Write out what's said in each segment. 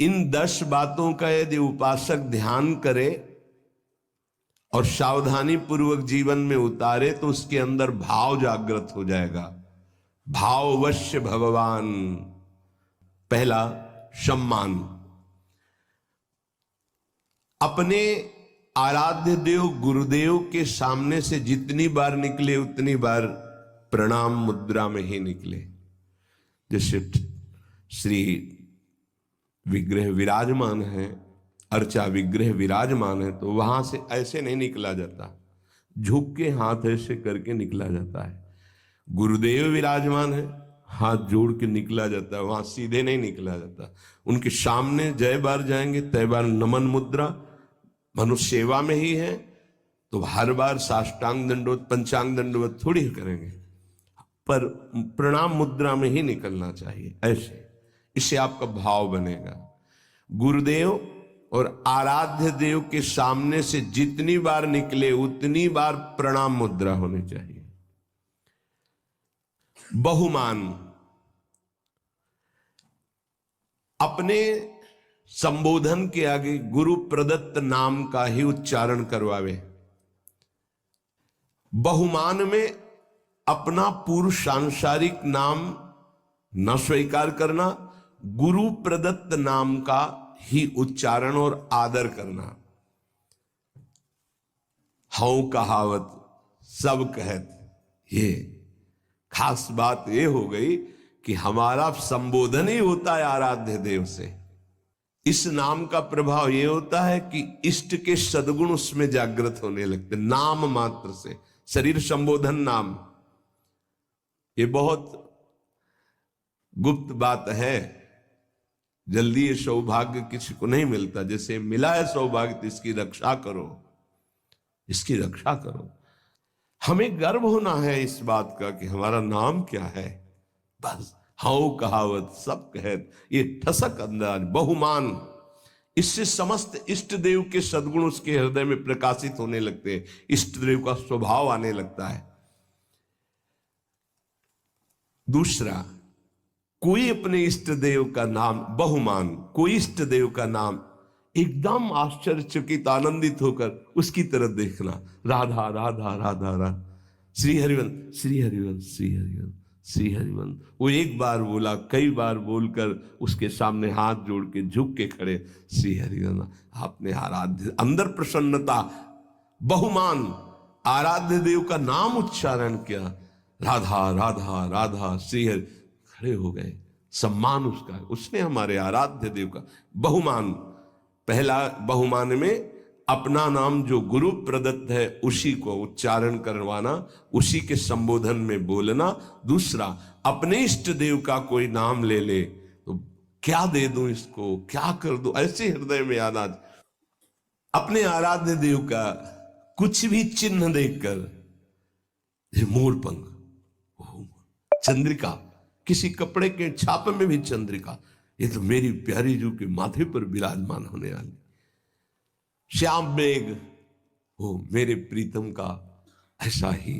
इन 10 बातों का यदि उपासक ध्यान करे और सावधानी पूर्वक जीवन में उतारे तो उसके अंदर भाव जागृत हो जाएगा। भाववश्य भगवान। पहला, सम्मान। अपने आराध्य देव गुरुदेव के सामने से जितनी बार निकले उतनी बार प्रणाम मुद्रा में ही निकले। जैसे श्री विग्रह विराजमान है, अर्चा विग्रह विराजमान है, तो वहां से ऐसे नहीं निकला जाता, झुक के हाथ ऐसे करके निकला जाता है। गुरुदेव विराजमान है, हाथ जोड़ के निकला जाता है, वहां सीधे नहीं निकला जाता। उनके सामने जय बार जाएंगे तय बार नमन मुद्रा, मनुष्य सेवा में ही है तो हर बार साष्टांग दंडवत पंचांग दंडवत थोड़ी करेंगे, पर प्रणाम मुद्रा में ही निकलना चाहिए ऐसे। इससे आपका भाव बनेगा। गुरुदेव और आराध्य देव के सामने से जितनी बार निकले उतनी बार प्रणाम मुद्रा होनी चाहिए। बहुमान। अपने संबोधन के आगे गुरु प्रदत्त नाम का ही उच्चारण करवावे। बहुमान में अपना पूर्व सांसारिक नाम न स्वीकार करना, गुरु प्रदत्त नाम का ही उच्चारण और आदर करना। हूं कहावत सब कहत, ये खास बात ये हो गई कि हमारा संबोधन ही होता है आराध्य देव से। इस नाम का प्रभाव यह होता है कि इष्ट के सद्गुण उसमें जागृत होने लगते, नाम मात्र से। शरीर संबोधन नाम, ये बहुत गुप्त बात है, जल्दी ये सौभाग्य किसी को नहीं मिलता। जैसे मिला है सौभाग्य तो इसकी रक्षा करो, इसकी रक्षा करो। हमें गर्व होना है इस बात का कि हमारा नाम क्या है। बस हाउ कहावत सब कहत, ये ठसक अंदाज बहुमान, इससे समस्त इष्ट देव के सद्गुण उसके हृदय में प्रकाशित होने लगते हैं, इष्ट देव का स्वभाव आने लगता है। दूसरा, कोई अपने इष्ट देव का नाम, बहुमान, कोई इष्ट देव का नाम एकदम आश्चर्यचकित आनंदित होकर उसकी तरफ देखना। राधा राधा राधा राधा, श्री हरिवंश श्री हरिवंश श्री हरिवंश श्री हरिवंश। वो एक बार बोला, कई बार बोलकर उसके सामने हाथ जोड़ के झुक के खड़े, श्री हरिवंश। आपने आराध्य, अंदर प्रसन्नता, बहुमान, आराध्य देव का नाम उच्चारण किया, राधा राधा राधा श्री हरि, खड़े हो गए। सम्मान उसका, उसने हमारे आराध्य देव का बहुमान। पहला बहुमान में अपना नाम जो गुरु प्रदत्त है उसी को उच्चारण करवाना, उसी के संबोधन में बोलना। दूसरा, अपने इष्ट देव का कोई नाम ले ले तो क्या दे दूं इसको, क्या कर दूं, ऐसे हृदय में आना। अपने आराध्य देव का कुछ भी चिन्ह देखकर, मोर पंख, चंद्रिका, किसी कपड़े के छाप में भी चंद्रिका, ये तो मेरी प्यारी जू के माथे पर विराजमान होने वाली। श्याम मेघ, वो मेरे प्रीतम का ऐसा ही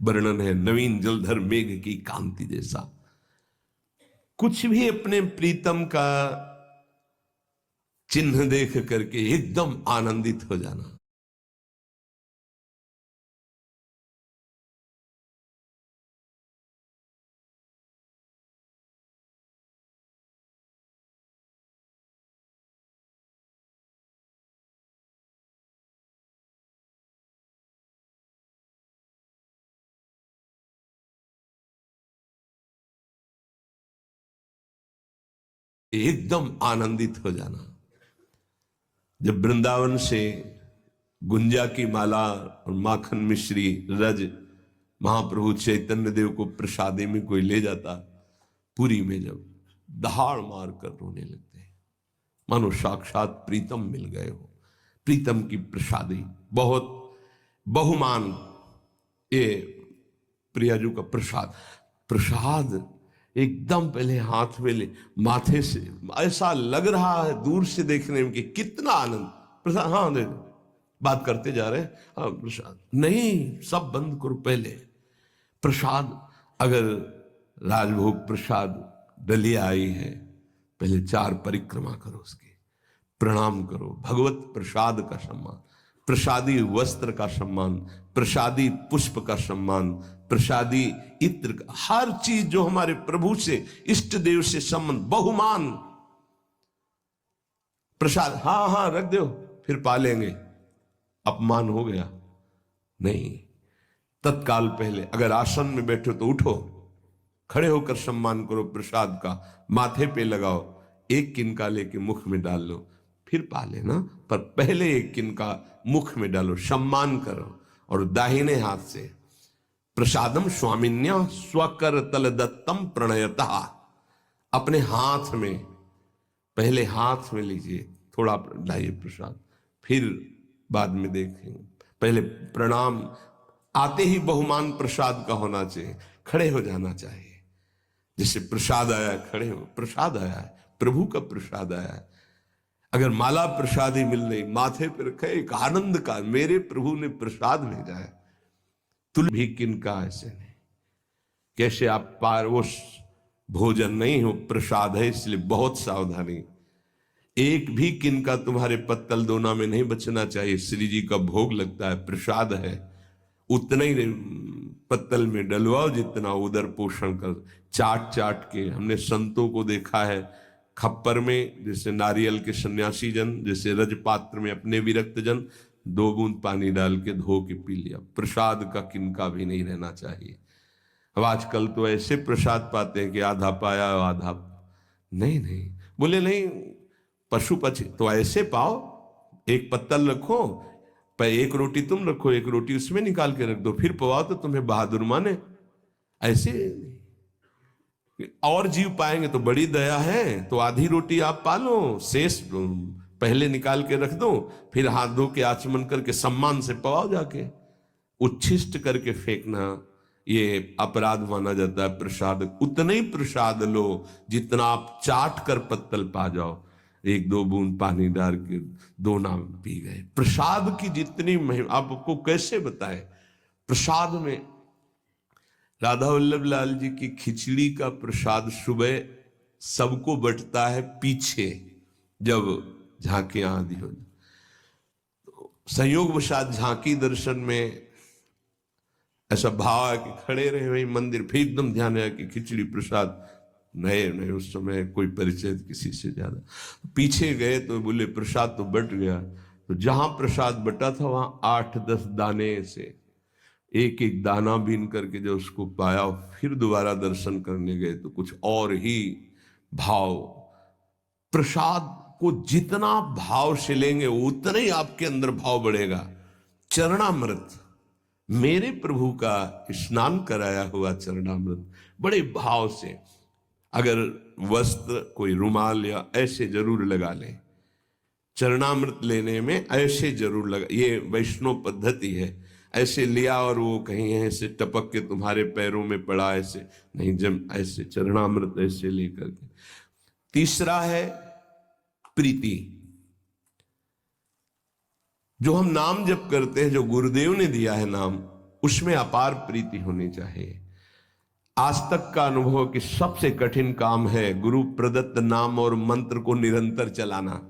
वर्णन है, नवीन जलधर मेघ की कांति जैसा। कुछ भी अपने प्रीतम का चिन्ह देख करके एकदम आनंदित हो जाना। एकदम आनंदित हो जाना। जब वृंदावन से गुंजा की माला और माखन मिश्री रज महाप्रभु चैतन्य देव को प्रसादी में कोई ले जाता, पुरी में जब दहाड़ मार कर रोने लगते हैं, मानो साक्षात प्रीतम मिल गए हो। प्रीतम की प्रसादी बहुत बहुमान, ये प्रियाजू का प्रसाद। प्रसाद एकदम पहले हाथ में ले, माथे से ऐसा लग रहा है दूर से देखने में कि कितना आनंद। प्रसाद, हाँ दे दो, बात करते जा रहे हैं, हाँ प्रसाद नहीं, सब बंद करो पहले। प्रसाद, अगर राजभोग प्रसाद डलिया आई है पहले 4 परिक्रमा करो, उसकी प्रणाम करो, भगवत प्रसाद का सम्मान, प्रसादी वस्त्र का सम्मान, प्रसादी पुष्प का सम्मान, प्रसादी इत्र का, हर चीज जो हमारे प्रभु से, इष्ट देव से संबंध, बहुमान प्रसाद। हाँ हाँ रख दो फिर पालेंगे, अपमान हो गया नहीं। तत्काल पहले अगर आसन में बैठो तो उठो, खड़े होकर सम्मान करो प्रसाद का, माथे पे लगाओ, एक किनका लेके मुख में डाल लो, फिर पा लेना, पर पहले एक किनका मुख में डालो, सम्मान करो। और दाहिने हाथ से प्रसादम स्वामिन्या स्वकर तल दत्तम प्रणयता, अपने हाथ में, पहले हाथ में लीजिए, थोड़ा लाइए प्रसाद, फिर बाद में देखेंगे। पहले प्रणाम, आते ही बहुमान प्रसाद का होना चाहिए, खड़े हो जाना चाहिए। जैसे प्रसाद आया है, खड़े हो, प्रसाद आया है, प्रभु का प्रसाद आया है। अगर माला प्रसाद ही मिल रही, माथे पर रखे, एक आनंद का, मेरे प्रभु ने प्रसाद भेजा है। तुल भी किनका ऐसे नहीं, कैसे आप पार, वो भोजन नहीं हो, प्रसाद है, इसलिए बहुत सावधानी। एक भी किनका तुम्हारे पत्तल दोना में नहीं बचना चाहिए। श्री जी का भोग लगता है, प्रसाद है, उतना ही पत्तल में डलवाओ जितना उदर पोषण कर। चाट चाट के हमने संतों को देखा है, खप्पर में जैसे नारियल के सन्यासी जन, जैसे रजपात्र में अपने विरक्त जन, 2 बूंद पानी डाल के धो के पी लिया। प्रसाद का किनका भी नहीं रहना चाहिए। अब आजकल तो ऐसे प्रसाद पाते हैं कि आधा पाया आधा नहीं, नहीं बोले नहीं, पशु पक्षी तो ऐसे पाओ, एक पत्तल रखो, पर एक रोटी तुम रखो, एक रोटी उसमें निकाल के रख दो, फिर पवाओ तो तुम्हें बहादुर माने। ऐसे और जीव पाएंगे तो बड़ी दया है, तो आधी रोटी आप पालो, शेष पहले निकाल के रख दो, फिर हाथ धो के आचमन करके सम्मान से पवाओ जाके। उच्छिष्ट करके फेंकना ये अपराध माना जाता है। प्रसाद उतना ही प्रसाद लो जितना आप चाट कर पत्तल पा जाओ, 1-2 बूंद पानी डाल के दोना पी गए। प्रसाद की जितनी महिमा आपको कैसे बताए। प्रसाद में राधा वल्लभ लाल जी की खिचड़ी का प्रसाद सुबह सबको बंटता है, पीछे जब झांकियां आदि हो, संयोगवशात झांकी दर्शन में ऐसा भाव है कि खड़े रहे वही मंदिर, फिर एकदम ध्यान है कि खिचड़ी प्रसाद नए नए, उस समय कोई परिचय किसी से ज्यादा, पीछे गए तो बोले प्रसाद तो बट गया। तो जहां प्रसाद बटा था वहां 8-10 दाने से एक एक दाना बीन करके जो उसको पाया, फिर दोबारा दर्शन करने गए तो कुछ और ही भाव। प्रसाद को जितना भाव से लेंगे उतना ही आपके अंदर भाव बढ़ेगा। चरणामृत, मेरे प्रभु का स्नान कराया हुआ चरणामृत बड़े भाव से, अगर वस्त्र कोई रुमाल या ऐसे जरूर लगा लें, चरणामृत लेने में ऐसे जरूर लगा, ये वैष्णव पद्धति है। ऐसे लिया और वो कहीं ऐसे टपक के तुम्हारे पैरों में पड़ा, ऐसे नहीं, जब ऐसे चरणामृत ऐसे लेकर के। तीसरा है प्रीति, जो हम नाम जप करते हैं, जो गुरुदेव ने दिया है नाम, उसमें अपार प्रीति होनी चाहिए। आज तक का अनुभव कि सबसे कठिन काम है गुरु प्रदत्त नाम और मंत्र को निरंतर चलाना।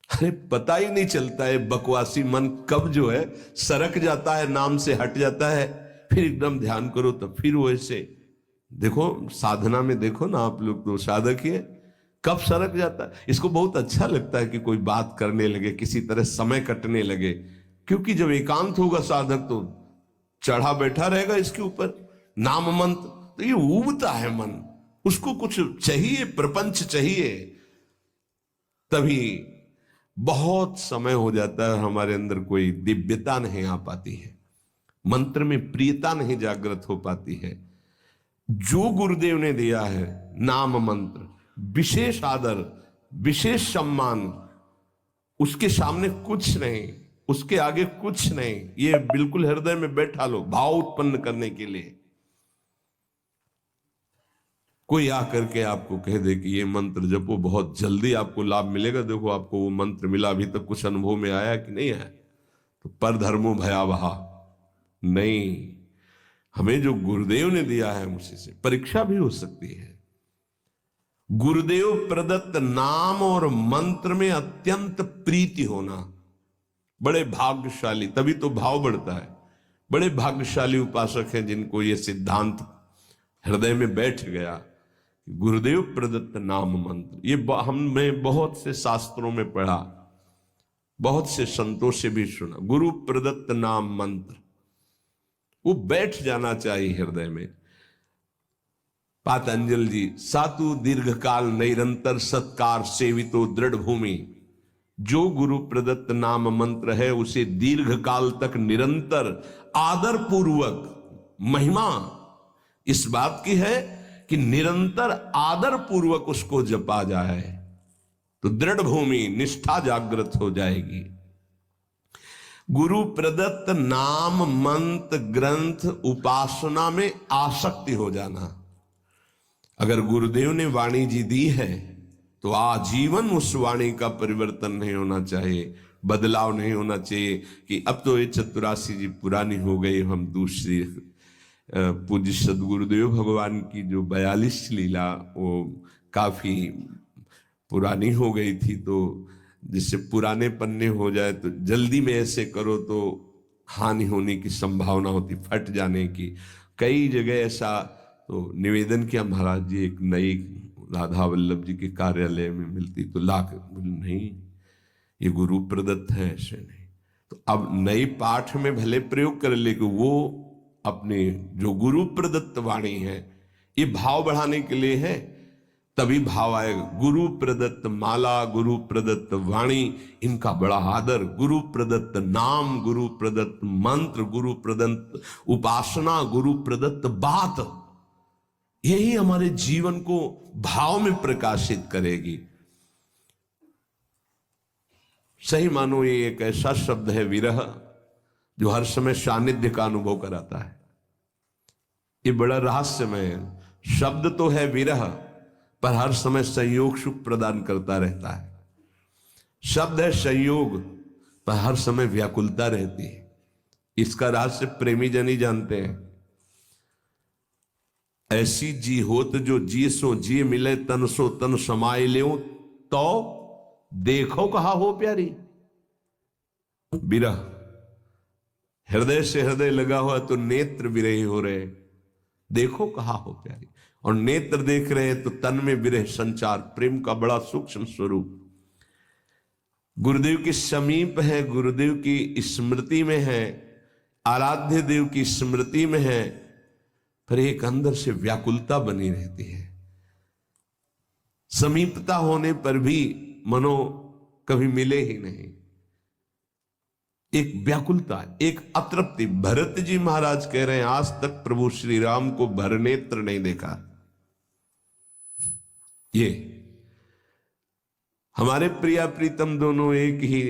अरे पता ही नहीं चलता है, बकवासी मन कब जो है सरक जाता है, नाम से हट जाता है, फिर एकदम ध्यान करो तो फिर वो ऐसे देखो, साधना में देखो ना आप लोग, तो साधक ही है, कब सरक जाता है। इसको बहुत अच्छा लगता है कि कोई बात करने लगे, किसी तरह समय कटने लगे, क्योंकि जब एकांत होगा साधक तो चढ़ा बैठा रहेगा इसके ऊपर नाम मंत्र, तो ये ऊबता है मन, उसको कुछ चाहिए, प्रपंच चाहिए, तभी बहुत समय हो जाता है, हमारे अंदर कोई दिव्यता नहीं आ पाती है, मंत्र में प्रियता नहीं जागृत हो पाती है। जो गुरुदेव ने दिया है नाम मंत्र, विशेष आदर, विशेष सम्मान, उसके सामने कुछ नहीं, उसके आगे कुछ नहीं, ये बिल्कुल हृदय में बैठा लो भाव उत्पन्न करने के लिए। कोई आकर के आपको कह दे कि ये मंत्र जपो, बहुत जल्दी आपको लाभ मिलेगा, देखो आपको वो मंत्र मिला, अभी तक कुछ अनुभव में आया कि नहीं आया, तो पर धर्मो भयावहा नहीं। हमें जो गुरुदेव ने दिया है उसी से परीक्षा भी हो सकती है, गुरुदेव प्रदत्त नाम और मंत्र में अत्यंत प्रीति होना, बड़े भाग्यशाली, तभी तो भाव बढ़ता है। बड़े भाग्यशाली उपासक हैं जिनको ये सिद्धांत हृदय में बैठ गया, गुरुदेव प्रदत्त नाम मंत्र। ये हमने बहुत से शास्त्रों में पढ़ा, बहुत से संतों से भी सुना, गुरु प्रदत्त नाम मंत्र, वो बैठ जाना चाहिए हृदय में। पातंजल जी, सातु दीर्घकाल निरंतर सत्कार सेवितो दृढ़ भूमि, जो गुरु प्रदत्त नाम मंत्र है उसे दीर्घ काल तक निरंतर आदर पूर्वक, महिमा इस बात की है कि निरंतर आदर पूर्वक उसको जपा जाए तो दृढ़ भूमि, निष्ठा जागृत हो जाएगी। गुरु प्रदत्त नाम मंत्र ग्रंथ उपासना में आसक्ति हो जाना। अगर गुरुदेव ने वाणी जी दी है तो आजीवन उस वाणी का परिवर्तन नहीं होना चाहिए, बदलाव नहीं होना चाहिए कि अब तो ये 84 जी पुरानी हो गई, हम दूसरी। पूज्य सदगुरुदेव भगवान की जो 42 लीला वो काफी पुरानी हो गई थी, तो जिससे पुराने पन्ने हो जाए तो जल्दी में ऐसे करो तो हानि होने की संभावना होती, फट जाने की। कई जगह ऐसा तो निवेदन किया, महाराज जी एक नई राधा वल्लभ जी के कार्यालय में मिलती तो लाख, नहीं ये गुरु प्रदत्त है, ऐसे नहीं। तो अब नई पाठ में भले प्रयोग कर ले कि वो अपने जो गुरु प्रदत्त वाणी है, ये भाव बढ़ाने के लिए है, तभी भाव आएगा। गुरु प्रदत्त माला, गुरु प्रदत्त वाणी, इनका बड़ा आदर, गुरु प्रदत्त नाम, गुरु प्रदत्त मंत्र, गुरु प्रदत्त उपासना, गुरु प्रदत्त बात, यही हमारे जीवन को भाव में प्रकाशित करेगी। सही मानो ये एक ऐसा शब्द है विरह, जो हर समय सानिध्य का अनुभव कराता है। ये बड़ा रहस्यमय है। शब्द तो है विरह, पर हर समय संयोग सुख प्रदान करता रहता है। शब्द है संयोग, पर हर समय व्याकुलता रहती है। इसका रहस्य प्रेमी जन ही जानते हैं। ऐसी जी होत जो जी सो जी मिले, तन सो तन समाये ले, तो देखो कहा हो प्यारी। विरह हृदय से हृदय लगा हुआ तो नेत्र विरही हो रहे, देखो कहा हो प्यारी। और नेत्र देख रहे हैं तो तन में विरह संचार, प्रेम का बड़ा सूक्ष्म स्वरूप। गुरुदेव के समीप है, गुरुदेव की स्मृति में है, आराध्य देव की स्मृति में है, पर एक अंदर से व्याकुलता बनी रहती है। समीपता होने पर भी मनो कभी मिले ही नहीं, एक व्याकुलता, एक अतृप्ति। भरत जी महाराज कह रहे हैं आज तक प्रभु श्री राम को भरनेत्र नहीं देखा। ये हमारे प्रिया प्रीतम दोनों एक ही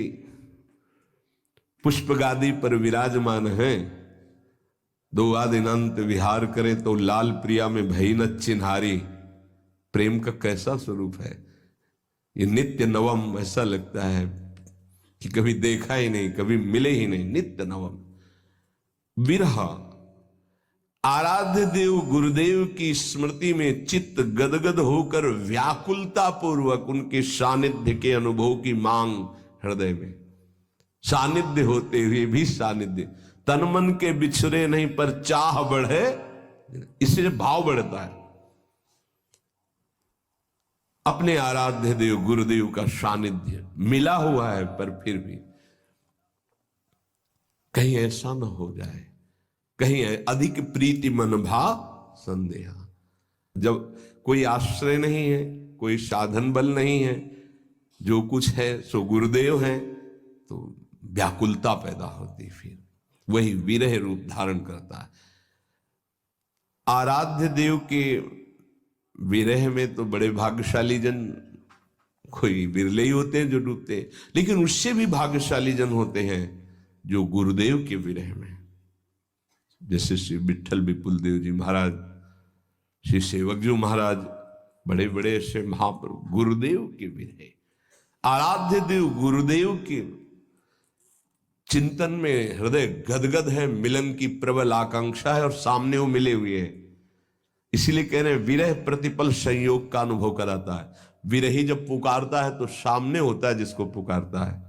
पुष्प गादी पर विराजमान हैं, दो आदिनांत विहार करे तो लाल प्रिया में भई न चिन्हारी। प्रेम का कैसा स्वरूप है ये, नित्य नवम। ऐसा लगता है कि कभी देखा ही नहीं, कभी मिले ही नहीं, नित्य नवम। विरह आराध्य देव गुरुदेव की स्मृति में चित्त गदगद होकर व्याकुलता पूर्वक उनके सानिध्य के अनुभव की मांग हृदय में। सानिध्य होते हुए भी सानिध्य, तन मन के बिछड़े नहीं पर चाह बढ़े, इससे भाव बढ़ता है। अपने आराध्य देव गुरुदेव का सानिध्य मिला हुआ है, पर फिर भी कहीं ऐसा न हो जाए, कहीं अधिक प्रीति मन भाव संदेह। जब कोई आश्रय नहीं है, कोई साधन बल नहीं है, जो कुछ है सो गुरुदेव है, तो व्याकुलता पैदा होती, फिर वही विरह रूप धारण करता है। आराध्य देव के विरह में तो बड़े भाग्यशाली जन, कोई बिरले ही होते हैं जो डूबते हैं, लेकिन उससे भी भाग्यशाली जन होते हैं जो गुरुदेव के विरह में, जैसे श्री विठल विपुल देव जी महाराज, श्री सेवक जी महाराज, बड़े बड़े ऐसे महाप्रभु गुरुदेव के विरह। आराध्य देव गुरुदेव के चिंतन में हृदय गदगद है, मिलन की प्रबल आकांक्षा है, और सामने वो मिले हुए हैं। इसीलिए कह रहे हैं विरह प्रतिपल संयोग का अनुभव कराता है। विरही जब पुकारता है तो सामने होता है जिसको पुकारता है,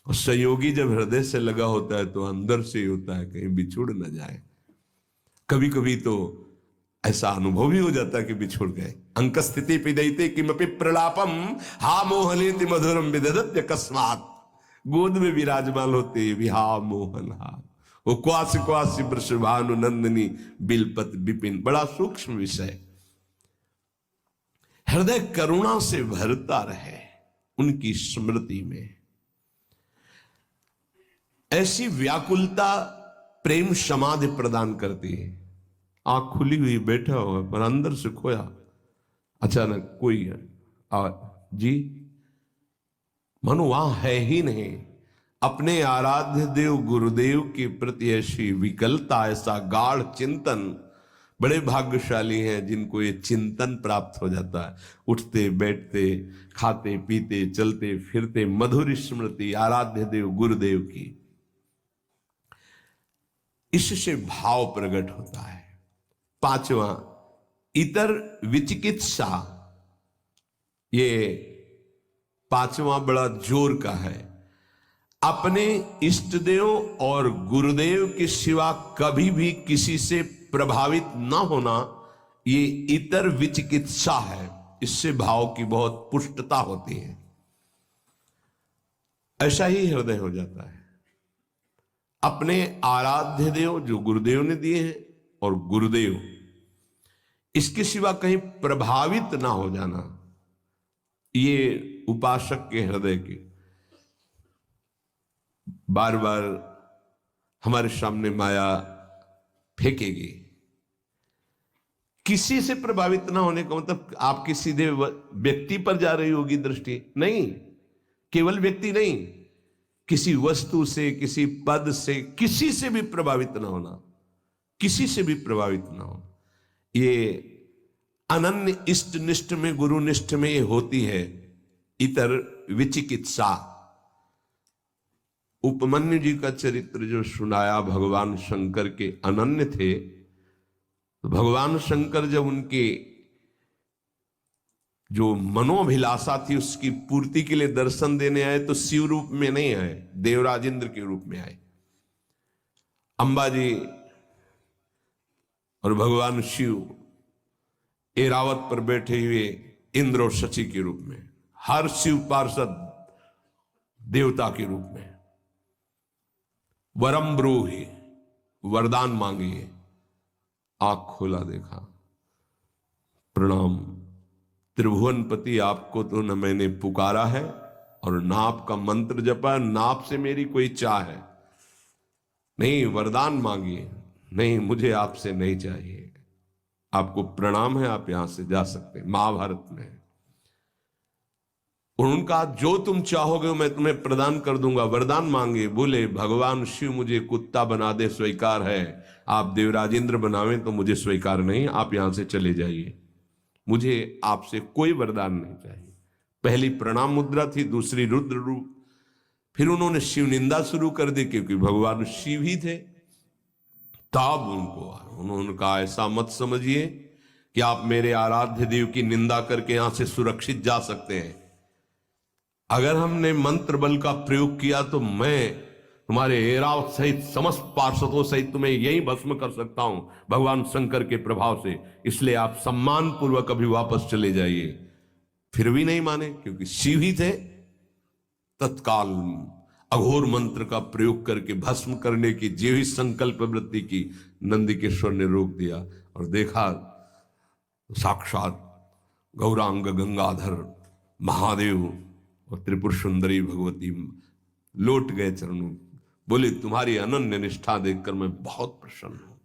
और संयोगी जब हृदय से लगा होता है तो अंदर से ही होता है, कहीं बिछुड़ न जाए। कभी कभी तो ऐसा अनुभव भी हो जाता है कि बिछुड़ गए। अंक स्थिति पिदयते किमपि प्रलापम हा मोहनेति मधुरम विदधत्य अकस्मात्। गोद में विराजमान होते भी हा मोहन हा, वो क्वास क्वास वृषभानु नंदनी बिलपत विपिन। बड़ा सूक्ष्म विषय। हृदय करुणा से भरता रहे उनकी स्मृति में। ऐसी व्याकुलता प्रेम समाधि प्रदान करती है। आंख खुली हुई बैठा हुआ पर अंदर से खोया, अचानक कोई है जी, मनो वहां है ही नहीं। अपने आराध्य देव गुरुदेव के प्रति ऐसी विकलता, ऐसा गाढ़ चिंतन, बड़े भाग्यशाली हैं जिनको ये चिंतन प्राप्त हो जाता है। उठते बैठते, खाते पीते, चलते फिरते मधुर स्मृति आराध्य देव गुरुदेव की, इससे भाव प्रकट होता है। पांचवा, इतर विचिकित्सा। ये पांचवा बड़ा जोर का है। अपने इष्ट देव और गुरुदेव के सिवा कभी भी किसी से प्रभावित ना होना, ये इतर विचिकित्सा है। इससे भाव की बहुत पुष्टता होती है। ऐसा ही हृदय हो जाता है। अपने आराध्य देव जो गुरुदेव ने दिए हैं और गुरुदेव, इसके सिवा कहीं प्रभावित ना हो जाना, ये उपासक के हृदय के बार बार हमारे सामने माया फेंकेगी। किसी से प्रभावित ना होने का मतलब आपकी सीधे व्यक्ति पर जा रही होगी दृष्टि नहीं, केवल व्यक्ति नहीं, किसी वस्तु से, किसी पद से, किसी से भी प्रभावित ना होना, किसी से भी प्रभावित ना होना। ये अनन्य इष्ट निष्ठ में, गुरु निष्ठ में ये होती है इतर विचिकित्सा। उपमन्यु जी का चरित्र जो सुनाया, भगवान शंकर के अनन्य थे, तो भगवान शंकर जब उनके जो मनोभिलाषा थी उसकी पूर्ति के लिए दर्शन देने आए तो शिव रूप में नहीं आए, देवराज इंद्र के रूप में आए। अंबा जी और भगवान शिव एरावत पर बैठे हुए इंद्र और शची के रूप में, हर शिव पार्षद देवता के रूप में। वरम ब्रूहि, वरदान मांगिए। आंख खोला, देखा, प्रणाम त्रिभुवनपति, आपको तो न मैंने पुकारा है और ना आपका मंत्र जपा, ना आपसे मेरी कोई चाह है। नहीं, वरदान मांगिए। नहीं, मुझे आपसे नहीं चाहिए, आपको प्रणाम है, आप यहां से जा सकते हैं। महाभारत में उनका जो तुम चाहोगे मैं तुम्हें प्रदान कर दूंगा, वरदान मांगे। बोले भगवान शिव मुझे कुत्ता बना दे स्वीकार है, आप देवराजेंद्र बनावें तो मुझे स्वीकार नहीं, आप यहां से चले जाइए, मुझे आपसे कोई वरदान नहीं चाहिए। पहली प्रणाम मुद्रा थी, दूसरी रुद्र रूप। फिर उन्होंने शिव निंदा शुरू कर दी क्योंकि भगवान शिव ही थे। तब उन्होंने कहा ऐसा मत समझिए कि आप मेरे आराध्य देव की निंदा करके यहां से सुरक्षित जा सकते हैं। अगर हमने मंत्र बल का प्रयोग किया तो मैं तुम्हारे ऐरावत सहित समस्त पार्षदों सहित तुम्हें यही भस्म कर सकता हूं भगवान शंकर के प्रभाव से, इसलिए आप सम्मान पूर्वक अभी वापस चले जाइए। फिर भी नहीं माने क्योंकि शिव ही थे। तत्काल अघोर मंत्र का प्रयोग करके भस्म करने की जो ही संकल्प वृत्ति की नंदिकेश्वर ने रोक दिया और देखा साक्षात गौरांग गंगाधर महादेव और त्रिपुर सुंदरी भगवती लौट गए चरणों। बोले तुम्हारी अनन्य निष्ठा देखकर मैं बहुत प्रसन्न हूं।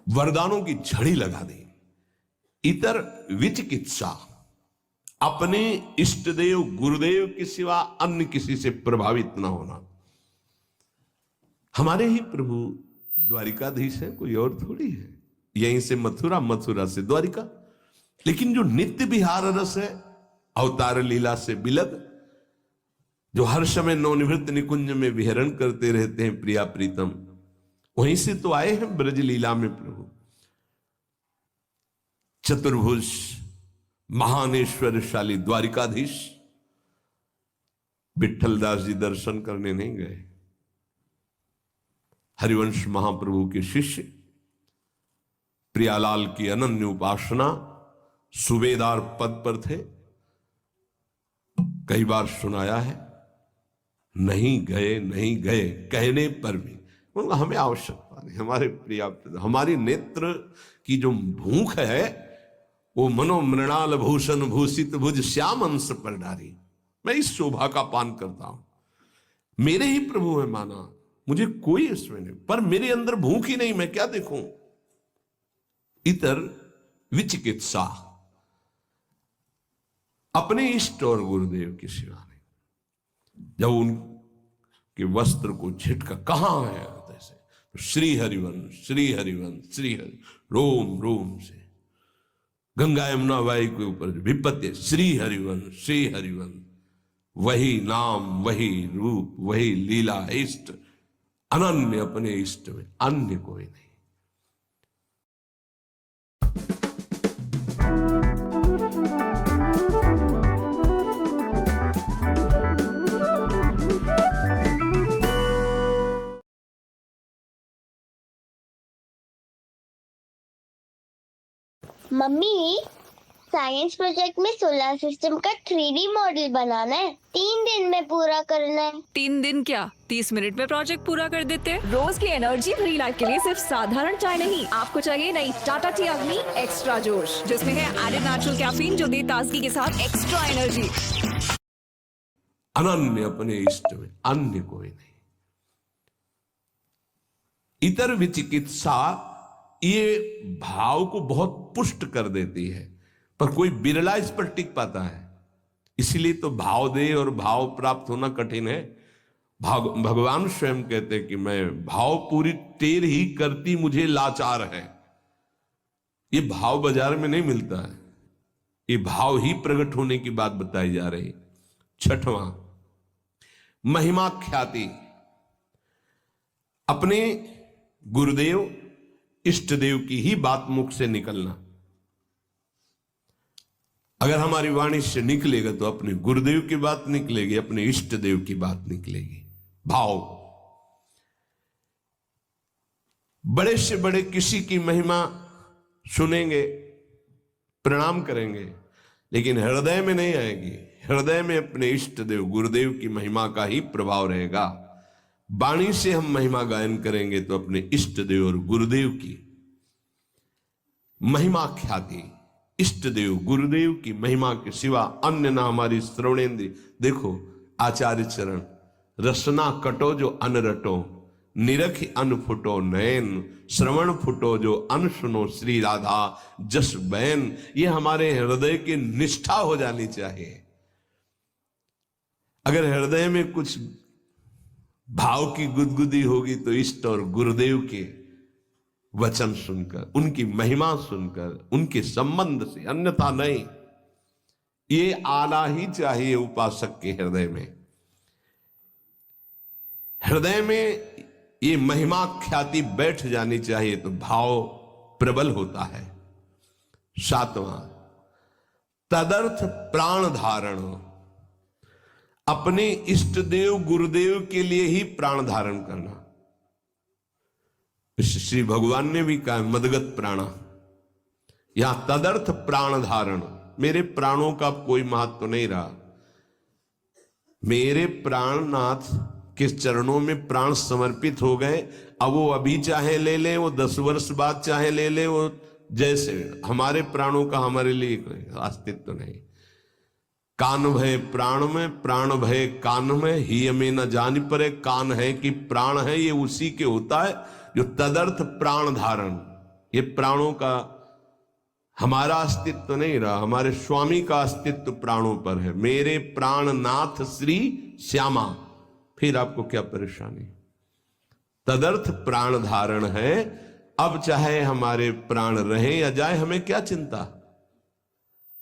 वरदानों की झड़ी लगा दी। इतर विचिकित्सा, अपने इष्ट देव गुरुदेव के सिवा अन्य किसी से प्रभावित ना होना। हमारे ही प्रभु द्वारिकाधीश है, कोई और थोड़ी है। यहीं से मथुरा, मथुरा से द्वारिका। लेकिन जो नित्य विहार रस है, अवतार लीला से बिलग, जो हर समय नवनिवृत्त निकुंज में विहरण करते रहते हैं प्रिया प्रीतम, वहीं से तो आए हैं ब्रज लीला में प्रभु। चतुर्भुज महानेश्वरशाली द्वारिकाधीश विठ्ठलदास जी दर्शन करने नहीं गए। हरिवंश महाप्रभु के शिष्य प्रियालाल की अनन्य उपासना सूबेदार पद पर थे, कई बार सुनाया है, नहीं गए कहने पर भी हमें आवश्यकता नहीं। हमारे पर्याप्त, हमारी नेत्र की जो भूख है वो मनो मृणाल भूषण भूषित भुज श्याम अंश पर डारी। मैं इस शोभा का पान करता हूं, मेरे ही प्रभु है माना, मुझे कोई इसमें नहीं, पर मेरे अंदर भूख ही नहीं, मैं क्या देखूं। इतर विचिकित्सा, अपने इष्ट और गुरुदेव की सेवा नहीं। जब उनके वस्त्र को झिटका, कहां है ऐसे, तो श्री हरिवंश श्री हरिवंश श्री हरि, रोम रोम से गंगा यमुना वाई के ऊपर विपत्ति, श्री हरिवंश श्री हरिवंश, वही नाम वही रूप वही लीला, इष्ट अनन्य, अपने इष्ट में अन्य कोई नहीं। मम्मी, साइंस प्रोजेक्ट में सोलर सिस्टम का 3D मॉडल बनाना है, 3 दिन में पूरा करना है। 3 दिन क्या, 30 मिनट में प्रोजेक्ट पूरा कर देते हैं। रोज की एनर्जी भरी लाइफ के लिए सिर्फ साधारण चाय नहीं, आपको चाहिए नई टाटा टी अग्नि एक्स्ट्रा जोश, जिसमें है एडेड नेचुरल कैफीन जो दे ताजगी के साथ एक्स्ट्रा एनर्जी। अनन्य, अपने इष्ट में अन्य कोई नहीं। इतर विचिकित्सा ये भाव को बहुत पुष्ट कर देती है, पर कोई बिरला इस पर टिक पाता है। इसीलिए तो भाव दे और भाव प्राप्त होना कठिन है। भगवान स्वयं कहते कि मैं भाव पूरी तेर ही करती मुझे लाचार है। ये भाव बाजार में नहीं मिलता है, ये भाव ही प्रकट होने की बात बताई जा रही। छठवां, महिमा ख्याति, अपने गुरुदेव इष्ट देव की ही बात मुख से निकलना। अगर हमारी वाणी से निकलेगा तो अपने गुरुदेव की बात निकलेगी, अपने इष्ट देव की बात निकलेगी। भाव, बड़े से बड़े किसी की महिमा सुनेंगे, प्रणाम करेंगे, लेकिन हृदय में नहीं आएगी। हृदय में अपने इष्ट देव गुरुदेव की महिमा का ही प्रभाव रहेगा। वाणी से हम महिमा गायन करेंगे तो अपने इष्ट देव और गुरुदेव की महिमा ख्याति, इष्ट देव गुरुदेव की महिमा के सिवा अन्य ना हमारी श्रवणेन्द्रिय। देखो आचार्य चरण, रसना कटो जो अन रटो, निरख अन फुटो नयन, श्रवण फुटो जो अन सुनो, श्री राधा जस बैन। ये हमारे हृदय की निष्ठा हो जानी चाहिए। अगर हृदय में कुछ भाव की गुदगुदी होगी तो इष्ट और गुरुदेव के वचन सुनकर, उनकी महिमा सुनकर, उनके संबंध से, अन्यथा नहीं। ये आना ही चाहिए उपासक के हृदय में। हृदय में ये महिमा ख्याति बैठ जानी चाहिए तो भाव प्रबल होता है। सातवां, तदर्थ प्राण धारण, अपने इष्ट देव गुरुदेव के लिए ही प्राण धारण करना। श्री भगवान ने भी कहा मदगत प्राणा, यहां तदर्थ प्राण धारण। मेरे प्राणों का कोई महत्व नहीं रहा। मेरे प्राणनाथ के चरणों में प्राण समर्पित हो गए। अब वो अभी चाहे ले ले, वो 10 वर्ष बाद चाहे ले ले, वो जैसे हमारे प्राणों का हमारे लिए कोई अस्तित्व नहीं। कान भय प्राण में, प्राण भय कान में, ही में न जान पड़े। कान है कि प्राण है, ये उसी के होता है जो तदर्थ प्राण धारण। ये प्राणों का हमारा अस्तित्व नहीं रहा, हमारे स्वामी का अस्तित्व प्राणों पर है। मेरे प्राणनाथ श्री श्यामा, फिर आपको क्या परेशानी। तदर्थ प्राण धारण है। अब चाहे हमारे प्राण रहे या जाए, हमें क्या चिंता।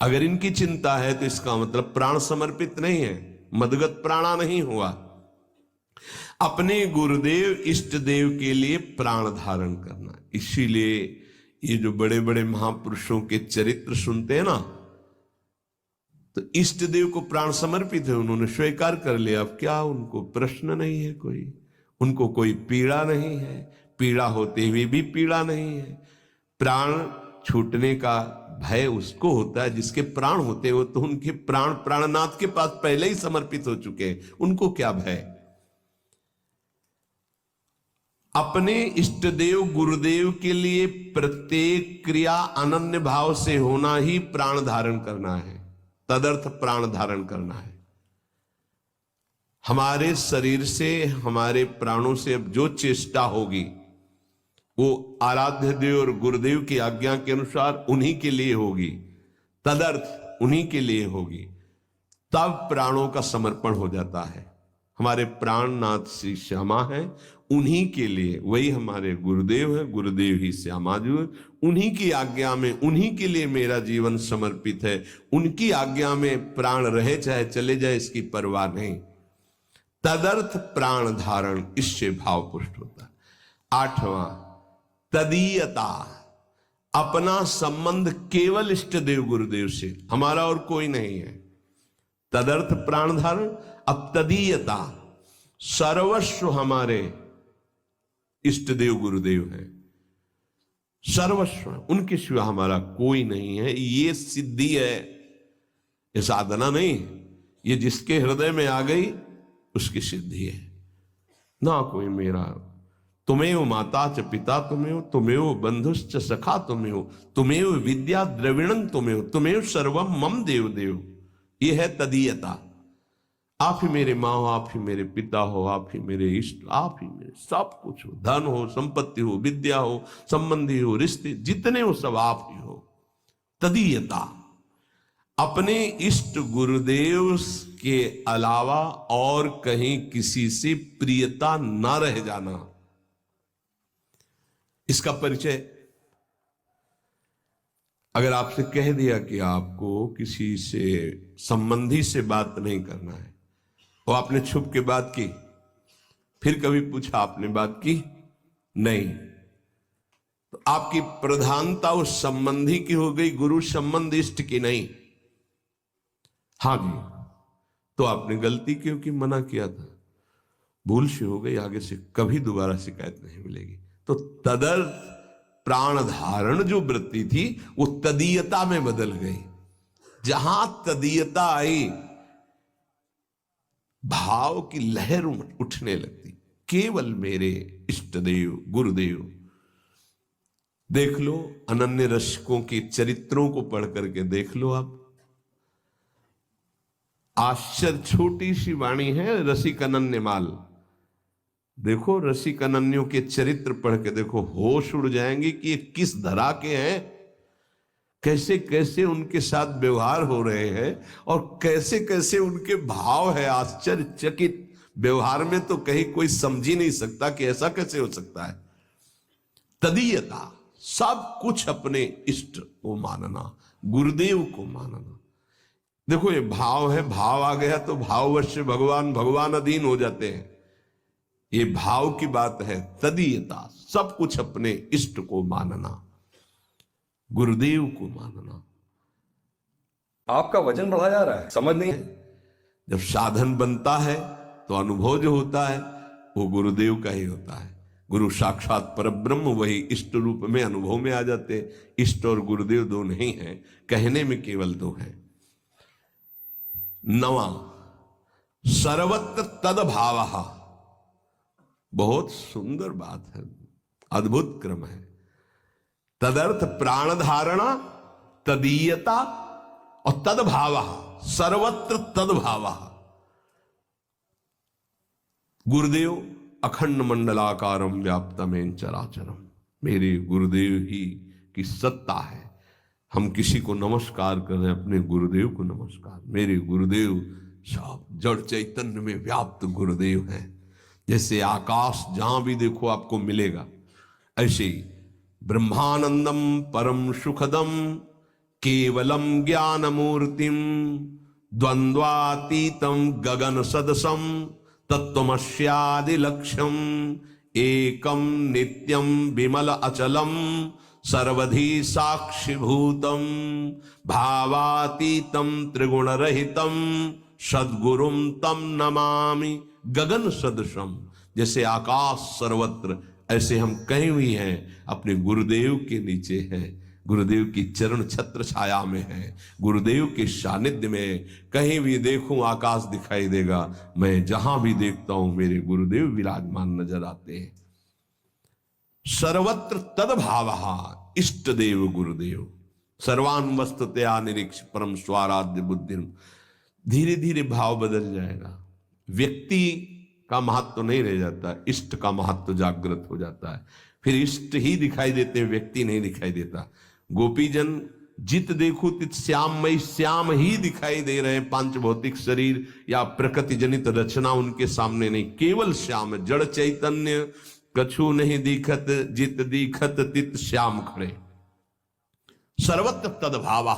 अगर इनकी चिंता है तो इसका मतलब प्राण समर्पित नहीं है, मदगत प्राणा नहीं हुआ। अपने गुरुदेव इष्ट देव के लिए प्राण धारण करना। इसीलिए ये जो बड़े बड़े महापुरुषों के चरित्र सुनते हैं ना, तो इष्ट देव को प्राण समर्पित है, उन्होंने स्वीकार कर लिया। अब क्या उनको प्रश्न नहीं है कोई, उनको कोई पीड़ा नहीं है, पीड़ा होते हुए भी पीड़ा नहीं है। प्राण छूटने का भय उसको होता है जिसके प्राण होते हो, तो उनके प्राण प्राणनाथ के पास पहले ही समर्पित हो चुके हैं, उनको क्या भय। अपने इष्ट देव गुरुदेव के लिए प्रत्येक क्रिया अनन्य भाव से होना ही प्राण धारण करना है, तदर्थ प्राण धारण करना है। हमारे शरीर से, हमारे प्राणों से अब जो चेष्टा होगी वो आराध्य देव और गुरुदेव की आज्ञा के अनुसार उन्हीं के लिए होगी, तदर्थ उन्हीं के लिए होगी, तब प्राणों का समर्पण हो जाता है। हमारे प्राणनाथ श्री श्यामा है, उन्हीं के लिए, वही हमारे गुरुदेव है, गुरुदेव ही श्यामा जी है, उन्हीं की आज्ञा में, उन्हीं के लिए मेरा जीवन समर्पित है। उनकी आज्ञा में प्राण रहे चाहे चले जाए, इसकी परवाह नहीं। तदर्थ प्राण धारण, इससे भाव पुष्ट होता है। 8वां तदीयता, अपना संबंध केवल इष्ट देव गुरुदेव से, हमारा और कोई नहीं है। तदर्थ प्राण धारण। अब तदीयता, सर्वस्व हमारे इष्ट देव गुरुदेव हैं, सर्वस्व, उनके सिवा हमारा कोई नहीं है। ये सिद्धि है, ये साधना नहीं है, ये जिसके हृदय में आ गई उसकी सिद्धि है। ना कोई मेरा, तुमेव माता च पिता तुमेव, तुमेव बंधुश्च सखा तुमेव, तुमेव विद्या द्रविणं तुमेव, तुमेव सर्वम मम देव देव। ये है तदीयता। आप ही मेरे माँ हो, आप ही मेरे पिता हो, आप ही मेरे इष्ट, आप ही मेरे सब कुछ हो, धन हो, संपत्ति हो, विद्या हो, संबंधी हो, रिश्ते जितने हो सब आप ही हो। तदीयता, अपने इष्ट गुरुदेव के अलावा और कहीं किसी से प्रियता ना रह जाना, इसका परिचय। अगर आपसे कह दिया कि आपको किसी से संबंधी से बात नहीं करना है, वो आपने छुप के बात की, फिर कभी पूछा आपने बात की नहीं, तो आपकी प्रधानता उस संबंधी की हो गई, गुरु संबंध इष्ट की नहीं। हाँ जी, तो आपने गलती क्योंकि मना किया था, भूल से हो गई, आगे से कभी दोबारा शिकायत नहीं मिलेगी। तो तदर्थ प्राण धारण जो वृत्ति थी वो तदीयता में बदल गई। जहां तदीयता आई, भाव की लहर उठने लगती, केवल मेरे इष्ट देव गुरुदेव। देख लो अनन्य रसिकों के चरित्रों को पढ़ करके देख लो आप, आश्चर्य, छोटी सी वाणी है रसिक अनन्य माल। देखो रसिक अनन्यों के चरित्र पढ़ के देखो, होश उड़ जाएंगे कि ये किस धरा के हैं, कैसे कैसे उनके साथ व्यवहार हो रहे हैं और कैसे कैसे उनके भाव है। आश्चर्यचकित व्यवहार में तो कहीं कोई समझ ही नहीं सकता कि ऐसा कैसे हो सकता है। तदीयता, सब कुछ अपने इष्ट को मानना, गुरुदेव को मानना। देखो ये भाव है, भाव आ गया तो भाववश भगवान, भगवान अधीन हो जाते हैं। ये भाव की बात है। तदीयता, सब कुछ अपने इष्ट को मानना, गुरुदेव को मानना। आपका वजन बढ़ा जा रहा है, समझ नहीं है। जब साधन बनता है तो अनुभव जो होता है वो गुरुदेव का ही होता है। गुरु साक्षात परब्रह्म, वही इष्ट रूप में अनुभव में आ जाते हैं। इष्ट और गुरुदेव दो नहीं है, कहने में केवल दो है। 9वां सर्वत्र तदभावः, बहुत सुंदर बात है, अद्भुत क्रम है। तदर्थ प्राण धारणा, तदीयता और तदभावः, सर्वत्र तदभावः। गुरुदेव अखंड मंडलाकारम व्याप्तमेन चराचरम, मेरे गुरुदेव ही की सत्ता है। हम किसी को नमस्कार कर रहे हैं, अपने गुरुदेव को नमस्कार। मेरे गुरुदेव सब जड़ चैतन्य में व्याप्त गुरुदेव हैं। जैसे आकाश जहां भी देखो आपको मिलेगा, ऐसे ही ब्रह्मानंदम परम सुखदम केवलम ज्ञान मूर्तिम द्वंद्वातीतम गगन सदसम तत्वमस्यादि लक्ष्यम एकम नित्यम विमल अचलम सर्वधि साक्षिभूतम भावातीतम त्रिगुण रहितम सद्गुरुम तम नमामि गगन सदृशम। जैसे आकाश सर्वत्र, ऐसे हम कहीं भी हैं अपने गुरुदेव के नीचे हैं, गुरुदेव की चरण छत्र छाया में है, गुरुदेव के सानिध्य में। कहीं भी देखूं आकाश दिखाई देगा, मैं जहां भी देखता हूं मेरे गुरुदेव विराजमान नजर आते हैं। सर्वत्र तद्भावः इष्ट देव गुरुदेव सर्वान् वस्तुतया निरीक्ष परम स्वाराध्य बुद्धि। धीरे धीरे भाव बदल जाएगा, व्यक्ति का महत्व नहीं रह जाता, इष्ट का महत्व जागृत हो जाता है। फिर इष्ट ही दिखाई देते, व्यक्ति नहीं दिखाई देता। गोपीजन जित देखो तित श्याममय, श्याम ही दिखाई दे रहे हैं। पांच भौतिक शरीर या प्रकृति जनित रचना उनके सामने नहीं, केवल श्याम जड़ चैतन्य कछु नहीं दिखत, जित दिखत तित श्याम खड़े। सर्वत्र तद्भावा,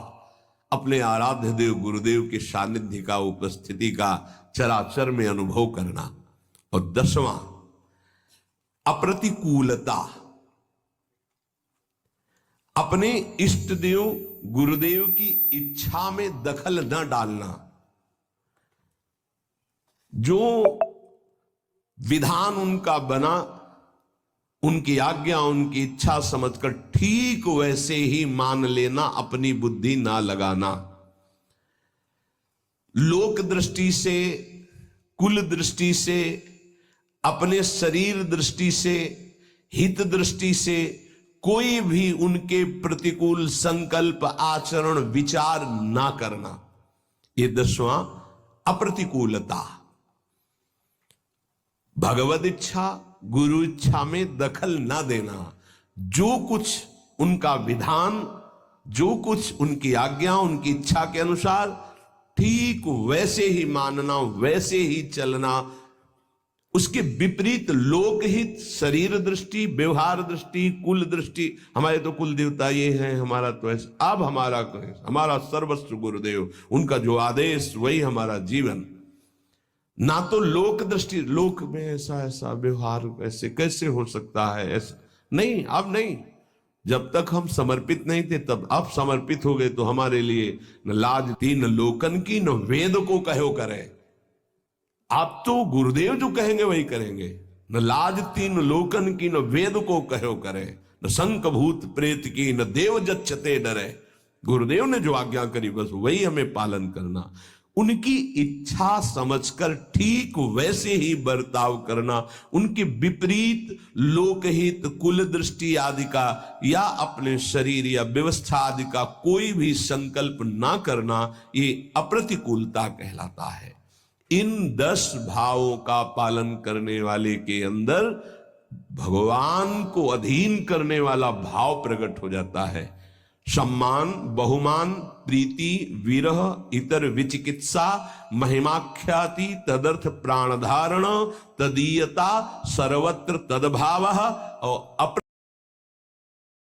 अपने आराध्य देव गुरुदेव के सानिध्य का, उपस्थिति का चराचर में अनुभव करना। और 10वां अप्रतिकूलता, अपने इष्ट देव गुरुदेव की इच्छा में दखल न डालना। जो विधान उनका बना, उनकी आज्ञा उनकी इच्छा समझकर ठीक वैसे ही मान लेना, अपनी बुद्धि ना लगाना। लोक दृष्टि से, कुल दृष्टि से, अपने शरीर दृष्टि से, हित दृष्टि से कोई भी उनके प्रतिकूल संकल्प आचरण विचार ना करना। ये 10वां अप्रतिकूलता। भगवद इच्छा गुरु इच्छा में दखल ना देना। जो कुछ उनका विधान, जो कुछ उनकी आज्ञा, उनकी इच्छा के अनुसार ठीक वैसे ही मानना, वैसे ही चलना। उसके विपरीत लोकहित, शरीर दृष्टि, व्यवहार दृष्टि, कुल दृष्टि, हमारे तो कुल देवता ये हैं, हमारा तो ऐसा, अब हमारा हमारा सर्वस्व गुरुदेव, उनका जो आदेश वही हमारा जीवन। ना तो लोक दृष्टि, लोक में ऐसा ऐसा व्यवहार ऐसे कैसे हो सकता है, ऐसा नहीं, अब नहीं। जब तक हम समर्पित नहीं थे तब, अब समर्पित हो गए तो हमारे लिए न लाज थी न लोकन की, न वेद को कहो करे। आप तो गुरुदेव जो कहेंगे वही करेंगे। न लाज थी न लोकन की, न वेद को कहो करे, न शंक भूत प्रेत की, न देव जच्छते डरे। गुरुदेव ने जो आज्ञा करी बस वही हमें पालन करना। उनकी इच्छा समझकर ठीक वैसे ही बर्ताव करना। उनके विपरीत लोकहित, कुल दृष्टि आदि का या अपने शरीर या व्यवस्था आदि का कोई भी संकल्प ना करना, ये अप्रतिकूलता कहलाता है। इन 10 भावों का पालन करने वाले के अंदर भगवान को अधीन करने वाला भाव प्रकट हो जाता है। सम्मान, बहुमान, प्रीति, विरह, इतर विचिकित्सा, महिमाख्याति, तदर्थ प्राणधारण, तदीयता, सर्वत्र तद्भाव और